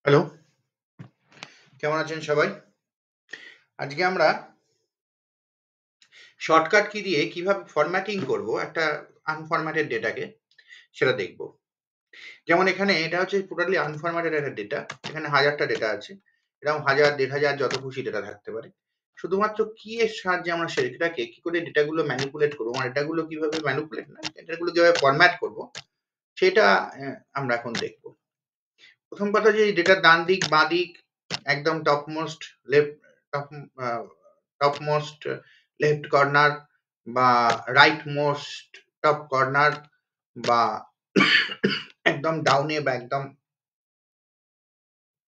Hello, কেমন আছেন সবাই? আজকে আমরা শর্টকাট কি দিয়ে কিভাবে ফরম্যাটিং করব একটা আনফরম্যাটেড ডেটাকে সেটা দেখব। যেমন এখানে এটা হচ্ছে টোটালি আনফরম্যাটেড একটা ডেটা। এখানে 1000 টা ডেটা আছে। এরকম 1000, 1500 যত খুশি ডেটা থাকতে পারে। শুধুমাত্র কি এর সাহায্যে আমরা সেটাকে কি করে ডেটাগুলো ম্যানিপুলেট করব, মানে ডেটাগুলো কিভাবে ম্যানিপুলেট না, ডেটাগুলো কিভাবে ফরম্যাট করব সেটা আমরা এখন দেখব। প্রথম কথা যে ডেটার ডান দিক, বাঁ দিক, একদম টপ আ টপ মোস্ট লেফট কর্নার বা রাইট মোস্ট টপ কর্নার বা একদম ডাউনে বা একদম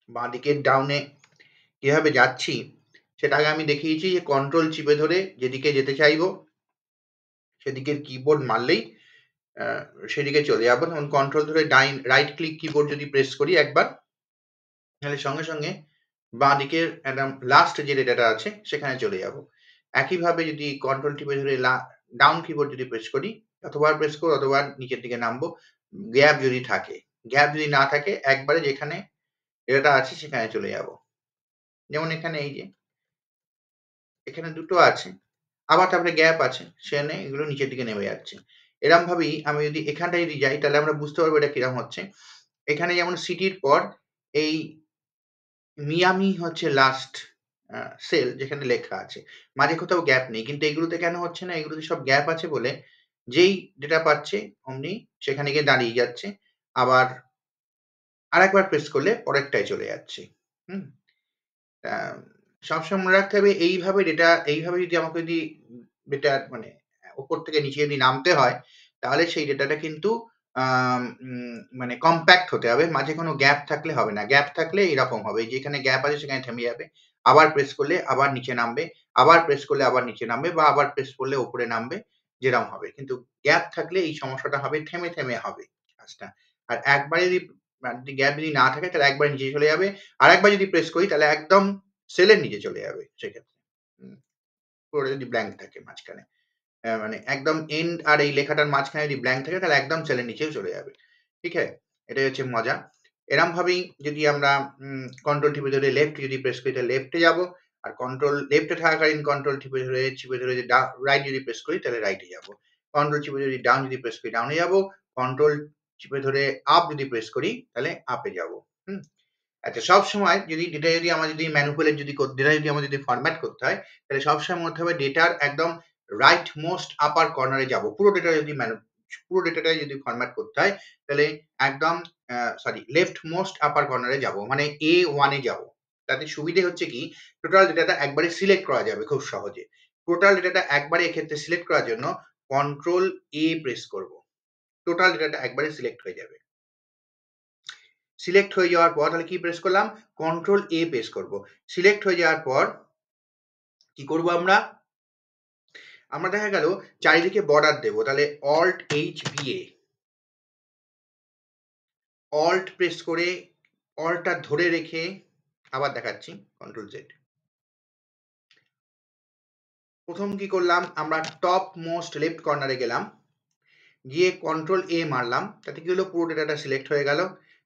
বাঁদিকের ডাউনে কিভাবে যাচ্ছি সেটা আগে আমি দেখিয়েছি যে কন্ট্রোল চিপে ধরে যেদিকে যেতে চাইবো সেদিকের কিবোর্ড মারলেই আ সেদিকে চলে যাবো। যেমন কন্ট্রোল ধরে রাইট ক্লিক কিবোর্ড যদি প্রেস করি একবার, তাহলে সঙ্গে, সঙ্গে বাঁদিকের একদম লাস্ট যে ডেটাটা আছে সেখানে চলে যাবো। একইভাবে যদি কন্ট্রোল টিপে ধরে ডাউন কিবোর্ড যদি প্রেস করি, যতবার প্রেস করব ততবার নিচের দিকে নামবো। গ্যাপ যদি থাকে, গ্যাপ যদি না থাকে একবারে যেখানে ডেটাটা আছে সেখানে চলে যাবো। যেমন এখানে এই যে এখানে দুটো আছে। আবার তারপরে গ্যাপ আছে। সেখানে এগুলো নিচের দিকে নেমে যাচ্ছে। এরমভাবেই আমি যদি এখানটায় যদি যাই তাহলে আমরা বুঝতে পারবো এটা কিরম হচ্ছে। এখানে যেমন সিটির পর এই মিয়ামি হচ্ছে লাস্ট আ সেল যেখানে লেখা আছে। মাঝে কোথাও গ্যাপ নেই। কিন্তু এগুলোতে কেন হচ্ছে না? এগুলোতে সব গ্যাপ আছে বলে যেই ডেটা পাচ্ছে অমনি সেখানে গিয়ে দাঁড়িয়ে যাচ্ছে। আবার আরেকবার প্রেস করলে পরেরটায় চলে যাচ্ছে। হুম? আ সবসময় মনে রাখতে হবে এইভাবে যদি আমাকে যদি ডেটা মানে উপর থেকে নিচে যদি নামতে হয়, তাহলে সেই ডেটাটা কিন্তু মানে কম্প্যাক্ট হতে হবে। মাঝে কোনো গ্যাপ থাকলে হবে না। গ্যাপ থাকলে এরকম হবে। যেখানে গ্যাপ আছে সেখানে থেমে যাবে। আবার প্রেস করলে আবার নিচে নামবে। আবার প্রেস করলে আবার নিচে নামবে বা আবার প্রেস করলে উপরে নামবে, যেরকম হবে। কিন্তু গ্যাপ থাকলে এই সমস্যাটা হবে, থেমে, থেমে হবে কাজটা। আর একবারে যদি গ্যাপ যদি না থাকে তাহলে একবারে নিচে চলে যাবে। আরেকবার যদি প্রেস করি তাহলে একদম সেলের নিচে চলে যাবে সেক্ষেত্রে। হুম, পুরোটা যদি ব্ল্যাংক থাকে মাঝখানে। মানে একদম এন্ড আর এই লেখাটার মাঝখানে যদি ব্ল্যাংক থাকে তাহলে একদম সেলের নিচেও চলে যাবে। ঠিক আছে? এটাই হচ্ছে মজা। এরমভাবেই যদি আমরা কন্ট্রোল টিপে ধরে লেফট যদি প্রেস করি তাহলে লেফটে যাবো। আর কন্ট্রোল লেফটে থাকাকালীন কন্ট্রোল চিপে ধরে যদি রাইট যদি প্রেস করি তাহলে রাইটে যাবো। কন্ট্রোল চিপে যদি ডাউন যদি প্রেস করি ডাউনে যাবো। কন্ট্রোল চিপে ধরে আপ যদি প্রেস করি তাহলে আপে যাবো। হুম? আচ্ছা, সবসময় যদি ডেটা যদি আমার যদি ম্যানিপুলেট যদি ডেটা যদি আমার যদি ফরম্যাট করতে হয়, তাহলে সবসময় মনে হবে ডেটার একদম রাইট মোস্ট আপার কর্নারে যাবো। পুরো ডেটাটাই যদি ফরম্যাট করতে হয়, তাহলে একদম লেফট মোস্ট আপার কর্নারে যাবো। মানে A1 এ যাবো। তাতে সুবিধে হচ্ছে কি, টোটাল ডেটাটা একবারে সিলেক্ট করা যাবে খুব সহজে। টোটাল ডেটাটা একবারে এক্ষেত্রে সিলেক্ট করার জন্য কন্ট্রোল A প্রেস করব। টোটাল ডেটাটা একবারে সিলেক্ট হয়ে যাবে। সিলেক্ট হয়ে যাওয়ার পর তাহলে কি প্রেস করলাম? কন্ট্রোল A প্রেস করব। সিলেক্ট হয়ে যাওয়ার পর কি করব আমরা? আমরা দেখা গেল চারিদিকে বর্ডার দেব। তাহলে alt H VA, alt press করে অল্টটা ধরে রেখে আবার দেখাচ্ছি কন্ট্রোল Z। প্রথম কি করলাম? আমরা টপ মোস্ট লেফট কর্নারে গেলাম। গিয়ে কন্ট্রোল A মারলাম। তাতে কি হলো? পুরো ডেটাটা সিলেক্ট হয়ে গেল।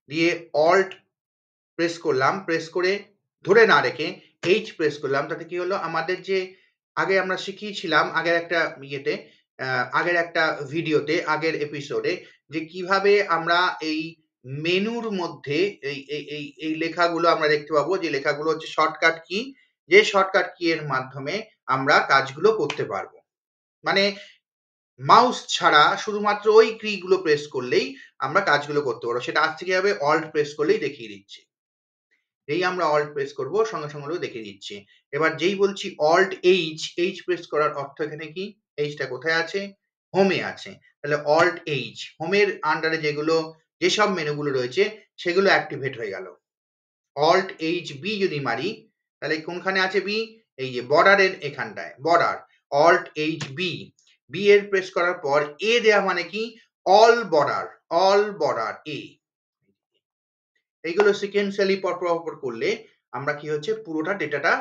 দিয়ে অল্ট প্রেস করলাম। প্রেস করে ধরে না রেখে H প্রেস করলাম। তাতে কি হলো? আমাদের যে আগে আমরা শিখিয়েছিলাম আগের একটা ইয়েতে আগের একটা ভিডিওতে, আগের এপিসোডে যে কিভাবে আমরা এই মেনুর মধ্যে এই লেখাগুলো আমরা দেখতে পাবো, যে লেখাগুলো হচ্ছে শর্টকাট কি, যে শর্টকাট কি এর মাধ্যমে আমরা কাজগুলো করতে পারবো। মানে মাউস ছাড়া শুধুমাত্র ওই কি গুলো প্রেস করলেই আমরা কাজগুলো করতে পারবো। সেটা আজ থেকে হবে অল্ট প্রেস করলেই দেখিয়ে দিচ্ছি। যেই আমরা অল্ট প্রেস করব সঙ্গে, সঙ্গে ওগুলো দেখিয়ে দিচ্ছি। এবার যেই বলছি অল্ট এইচ প্রেস করার অর্থ এখানে কি? এইচটা কোথায় আছে? হোমে আছে। তাহলে অল্ট এইচ হোমের আন্ডারে যেসব মেনুগুলো রয়েছে সেগুলো অ্যাক্টিভেট হয়ে গেল। অল্ট এইচ বি যদি মারি তাহলে কোনখানে আছে বি? এই যে বর্ডারের এখানটায় border. Alt H B, B এর প্রেস করার পর এ দেয়া মানে কি? অল বর্ডার এ। এইগুলো সিকোয়েন্সিয়ালি পরপর করলে আমরা কি হচ্ছে পুরোটা ডেটাটা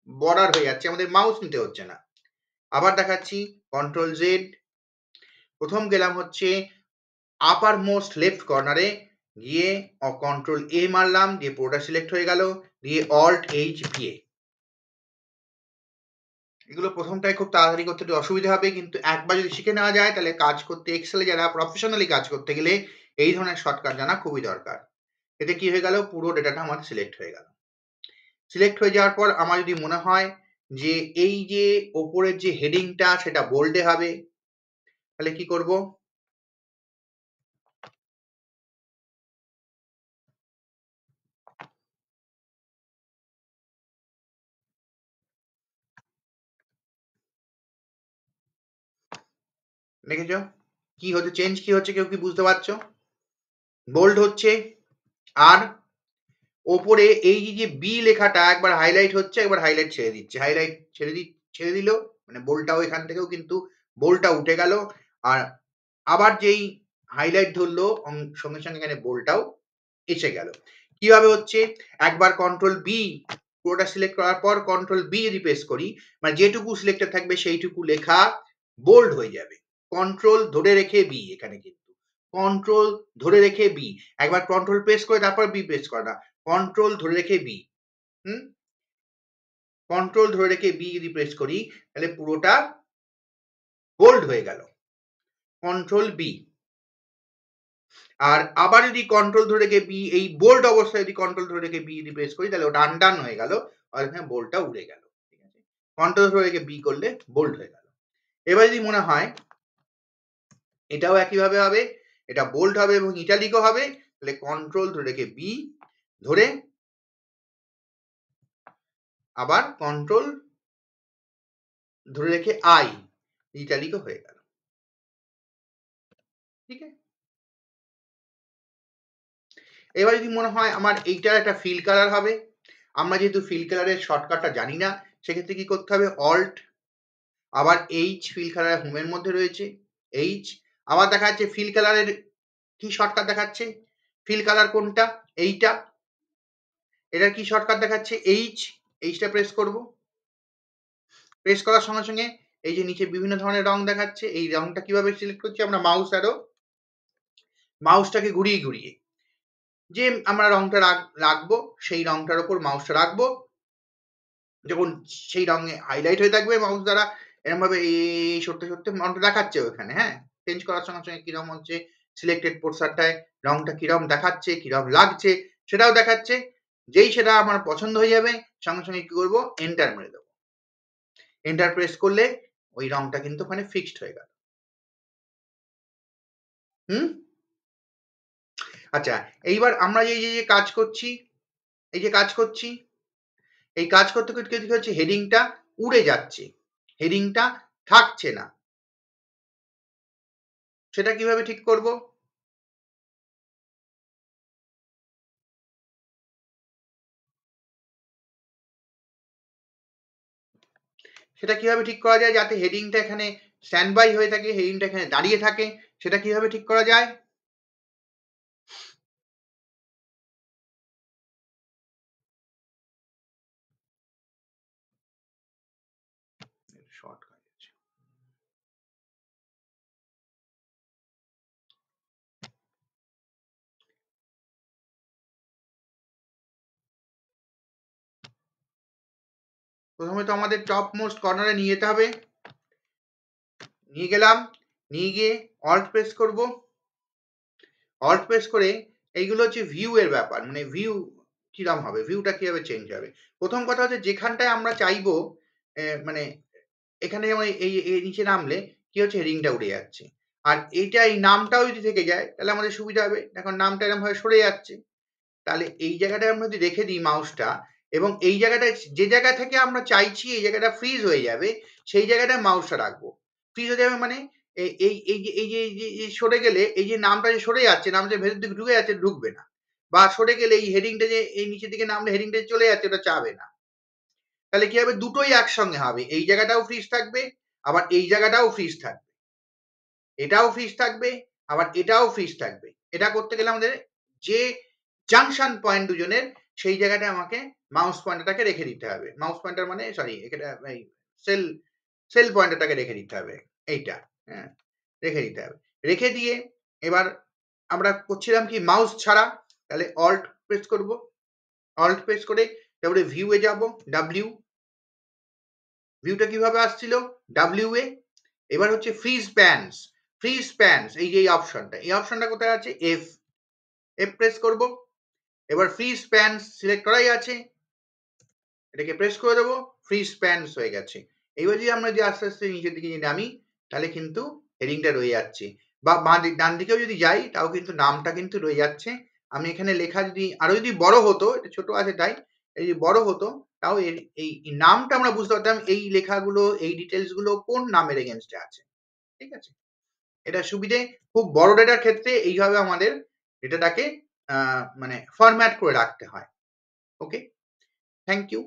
বর্ডার হয়ে যাচ্ছে, আমাদের মাউস নিতে হচ্ছে না। আবার দেখাচ্ছি কন্ট্রোল জেড। প্রথম গেলাম হচ্ছে আপার মোস্ট লেফট কর্নারে, গিয়ে কন্ট্রোল এ মারলাম, দিয়ে পুরোটা সিলেক্ট হয়ে গেল, দিয়ে অল্ট এইচ ভিএ। এগুলো প্রথমটায় খুব তাড়াতাড়ি করতে একটু অসুবিধা হবে, কিন্তু একবার যদি শিখে নেওয়া যায় তাহলে কাজ করতে, এক্সেলে যারা প্রফেশনালি কাজ করতে গেলে এই ধরনের শর্টকাট জানা খুবই দরকার। এতে কি হয়ে গেল, পুরো ডেটাটা আমার সিলেক্ট হয়ে গেল। সিলেক্ট হয়ে যাওয়ার পর আমার যদি মনে হয় যে এই যে ওপরের যে হেডিংটা সেটা বোল্ডে হবে, তাহলে কি করব, দেখেছ কি হচ্ছে, চেঞ্জ কি হচ্ছে, কেউ কি বুঝতে পারছো? বোল্ড হচ্ছে, আর ওপরে এই যে বি লেখাটা একবার হাইলাইট হচ্ছে, একবার হাইলাইট ছেড়ে দিচ্ছে, হাইলাইট ছেড়ে দিল, মানে বোল্ডটাও এখান থেকেও কিন্তু বোল্ডটা উঠে গেল, আর আবার যেই হাইলাইট ধরলো সঙ্গে সঙ্গে এখানে বোল্ডটাও এসে গেল। কিভাবে হচ্ছে, একবার কন্ট্রোল বি পুরোটা সিলেক্ট করার পর কন্ট্রোল বি যদি প্রেস করি, মানে যেটুকু সিলেক্টেড থাকবে সেইটুকু লেখা বোল্ড হয়ে যাবে। কন্ট্রোল ধরে রেখে বি, এখানে কিন্তু কন্ট্রোল ধরে রেখে বি, একবার কন্ট্রোল প্রেস করে তারপর বি প্রেস করা না, কন্ট্রোল ধরে রেখে বি, কন্ট্রোল ধরে রেখে বি যদি প্রেস করি তাহলে পুরোটা বোল্ড হয়ে গেল, কন্ট্রোল বি। আর আবার যদি কন্ট্রোল ধরে রেখে বি, এই বোল্ড অবস্থায় যদি কন্ট্রোল ধরে রেখে বি যদি প্রেস করি তাহলে ওটা আনডান হয়ে গেল, আর এখানে বোল্ডটা উড়ে গেল। ঠিক আছে, কন্ট্রোল ধরে রেখে বি করলে বোল্ড হয়ে গেল। এবার যদি মনে হয় এটাও একইভাবে হবে, এটা বোল্ড হবে এবং ইটালিকও হবে, তাহলে কন্ট্রোল ধরে রেখে বি ধরে আবার কন্ট্রোল ধরে রেখে আই, ইটালিকও হয়ে গেল। ঠিক আছে, এবার যদি মনে হয় আমার এইটার একটা ফিল কালার হবে, আমরা যেহেতু ফিল কালারের শর্টকাটটা জানি না, সেক্ষেত্রে কি করতে হবে, অল্ট আবার এইচ, ফিল কালার হোমের মধ্যে রয়েছে এইচ, আবার দেখা যাচ্ছে ফিল কালারের কি শর্টকাট দেখাচ্ছে, ফিল কালার কোনটা, এইটা, এটার কি শর্টকাট দেখাচ্ছে এইচ, এইচটা প্রেস করব, প্রেস করার সঙ্গে সঙ্গে এই যে নিচে বিভিন্ন ধরনের রং দেখাচ্ছে, এই রংটা কিভাবে সিলেক্ট করছি আমরা, মাউস অ্যারো, মাউসটাকে ঘুরিয়ে ঘুরিয়ে যে আমরা রংটা রাখবো সেই রংটার উপর মাউসটা রাখবো, যখন সেই রঙে হাইলাইট হয়ে থাকবে মাউস দ্বারা এরকম ভাবে এই সরতে সরতে রংটা দেখাচ্ছে ওখানে, হ্যাঁ, চেঞ্জ করার সঙ্গে সঙ্গে কিরকম হচ্ছে, সিলেক্টেড পোর্শনটায় রংটা কিরকম দেখাচ্ছে, কিরকম লাগছে সেটাও দেখাচ্ছে। যেই সেটা আমার পছন্দ হয়ে যাবে সঙ্গে সঙ্গে কি করবো, এন্টার মেরে দেবো, এন্টার প্রেস করলে ওই রংটা কিন্তু ওখানে ফিক্সড হয়ে গেল। আচ্ছা, এইবার আমরা এই যে কাজ করছি, এই যে কাজ করছি, এই কাজ করতে করতে কি হচ্ছে, হেডিংটা উড়ে যাচ্ছে, হেডিংটা থাকছে না, সেটা কিভাবে ঠিক করব, সেটা কিভাবে ঠিক করা যায় যাতে হেডিংটা এখানে স্ট্যান্ড বাই হয়ে থাকে, হেডিংটা এখানে দাঁড়িয়ে থাকে, সেটা কিভাবে ঠিক করা যায়? শর্টকাট আছে, প্রথমে তো আমাদের টপ মোস্ট কর্নারে নিয়ে যেতে হবে, নিয়ে গেলাম, নিয়ে গিয়ে অল্ট প্রেস করব, অল্ট প্রেস করে এইগুলো হচ্ছে ভিউ এর ব্যাপার, মানে ভিউ কিরম হবে, ভিউটা কিভাবে চেঞ্জ হবে। প্রথম কথা হচ্ছে যেখানটায় আমরা চাইবো মানে এখানে যেমন এই নিচে নামলে কি হচ্ছে, হেডিংটা উড়ে যাচ্ছে, আর এইটা এই নামটাও যদি থেকে যায় তাহলে আমাদের সুবিধা হবে, এখন নামটা এরকম ভাবে সরে যাচ্ছে, তাহলে এই জায়গাটায় আমরা যদি রেখে দিই মাউসটা, এবং এই জায়গাটায় যে জায়গা থেকে আমরা চাইছি এই জায়গাটা ফ্রিজ হয়ে যাবে, সেই জায়গাটায় মাউসটা রাখবো, ফ্রিজ হয়ে যাবে মানে এই যে সরে গেলে এই যে নামটা যে সরে যাচ্ছে, নামটা ভেতর দিকে ঢুকে যাচ্ছে, ঢুকবে না, বা সরে গেলে এই হেডিংটা যে এই নিচের দিকে নামলে হেডিংটা চলে যাচ্ছে, ওটা চাবে না। তাহলে কি হবে, দুটোই একসঙ্গে হবে, এই জায়গাটাও ফ্রিজ থাকবে, আবার এই জায়গাটাও ফ্রিজ থাকবে, এটাও ফ্রিজ থাকবে, আবার এটাও ফ্রিজ থাকবে। এটা করতে গেলে আমাদের যে জাংশন পয়েন্ট দুজনের, সেই জায়গাটায় আমাকে মাউস পয়েন্টারটাকে রেখে দিতে হবে, মাউস পয়েন্টার মানে সরি এটা সেল সেল পয়েন্টারটাকে রেখে দিতে হবে, এইটা, হ্যাঁ, রেখে দিতে হবে, রেখে দিয়ে এবার আমরা করছিলাম কি মাউস ছাড়া, তাহলে অল্ট প্রেস করব, অল্ট প্রেস করে তারপরে ভিউ এ যাব, ডাব্লিউ, ভিউটা কিভাবে আসছিল, ডাব্লিউ এ। এবার হচ্ছে ফ্রিজ প্যানস, ফ্রিজ প্যানস এই যে এই অপশনটা কোথায় আছে, এফ, এফ প্রেস করব। এবার ফ্রিজ প্যানস সিলেক্ট করাই আছে, এটাকে প্রেস করে দেবো, ফ্রিজ প্যানস হয়ে গেছে। এইবার যদি আমরা যে আস্তে আস্তে নিচের দিকে নামি, তাহলে কিন্তু হেডিংটা রয়ে যাচ্ছে, বা ডান দিকেও যদি যাই তাও কিন্তু নামটা কিন্তু রয়ে যাচ্ছে। আমি এখানে লেখা যদি আরো যদি বড় হতো, এটা ছোট আছে তাই, এই যে বড় হতো তাও এই নামটা আমরা বুঝতে পারতাম, এই লেখাগুলো এই ডিটেলস গুলো কোন নামের এগেনস্টে আছে। ঠিক আছে, এটা সুবিধে। খুব বড় ডেটার ক্ষেত্রে এইভাবে আমাদের ডেটাটাকে মানে ফরম্যাট করে রাখতে হয়। ওকে, থ্যাংক ইউ।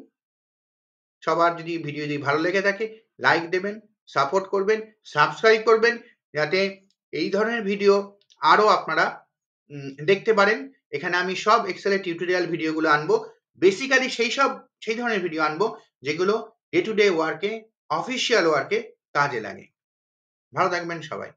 সবার যদি ভিডিও যদি ভালো লেগে থাকে লাইক দেবেন, সাপোর্ট করবেন, সাবস্ক্রাইব করবেন, যাতে এই ধরনের ভিডিও আরো আপনারা দেখতে পারেন। এখানে আমি সব এক্সেলের টিউটোরিয়াল ভিডিওগুলো আনবো, বেসিক্যালি সেই ধরনের ভিডিও আনবো যেগুলো ডে টু ডে ওয়ার্কে, অফিসিয়াল ওয়ার্কে কাজে লাগে। ভালো থাকবেন সবাই।